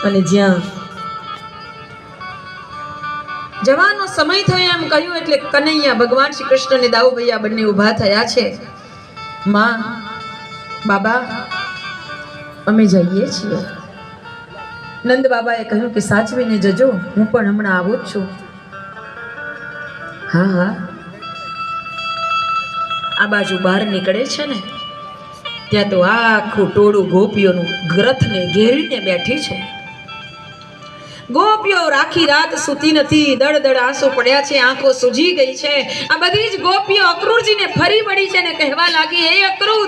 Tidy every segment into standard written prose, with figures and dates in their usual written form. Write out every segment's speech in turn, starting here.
અને જ્યાં જવાનો સમય થયો એમ કહ્યું એટલે કનૈયા ભગવાન શ્રી કૃષ્ણ અને દાઉભૈયા બંને ઊભા થયા છે. માં, બાબા, અમે જઈએ છીએ. નંદ બાબાએ કહ્યું કે સાચવીને જજો, હું પણ હમણાં આવું જ છું. હા હા. આ બાજુ બહાર નીકળે છે ને ત્યાં તો આખું ટોળું ગોપીઓનું ગ્રથને ઘેરીને બેઠી છે. ગોપીઓ આખી રાત સૂતી નથી, દળ દળ આંસુ પડ્યા છે, આંખો સૂજી ગઈ છે. આ બધી જ ગોપીઓ અક્રૂરજીને ફરી વળી છે ને કહેવા લાગી, હે અક્રૂર,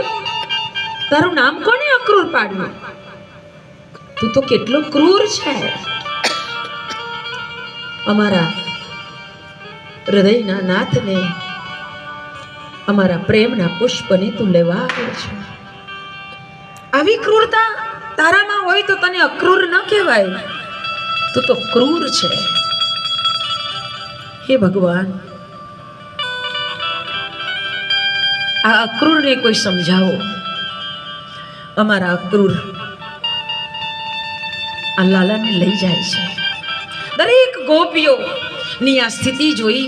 તારું નામ કોને અક્રૂર પાડ્યું? તું તો કેટલો ક્રૂર છે. અમારા હૃદયના નાથને, અમારા પ્રેમના પુષ્પને તું લેવા આવ્યો છે. આવી ક્રૂરતા તારામાં હોય તો તને અક્રૂર ન કહેવાય, તું તો ક્રૂર છે. હે ભગવાન, આ અક્રૂરને કોઈ સમજાવો. અમારા અક્રૂર આ લાલાને લઈ જાય છે. દરેક ગોપીઓ ની આ સ્થિતિ જોઈ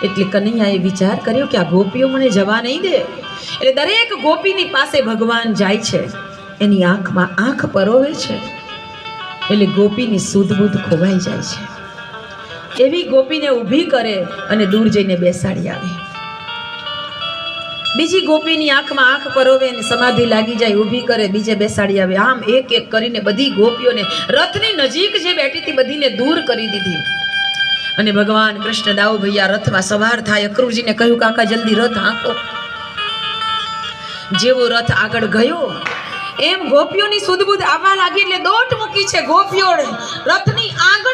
એટલે કનૈયાએ વિચાર કર્યો કે આ ગોપીઓ મને જવા નહીં દે. એટલે દરેક ગોપીની પાસે ભગવાન જાય છે, એની આંખમાં આંખ પરોવે છે. એટલે ગોપીની સુધબુધ ખોવાઈ જાય છે. એવી ગોપીને ઊભી કરે અને દૂર જઈને બેસાડી આવે. બીજી ગોપીની આંખમાં આંખ પરોવે અને સમાધિ લાગી જાય, ઊભી કરે, બીજે બેસાડી આવે. આમ એક એક કરીને બધી ગોપીઓને રથની નજીક જે બેઠી હતી બધીને દૂર કરી દીધી. અને ભગવાન કૃષ્ણ દાઉભૈયા રથમાં સવાર થાય. અક્રૂરજીને કહ્યું, કાકા જલ્દી રથ હાંકો. જેવો રથ આગળ ગયો એમ ગોપીઓની સુધબુધ આવવા લાગી એટલે દોટ મૂકી છે. ગોપીઓ રથની આગળ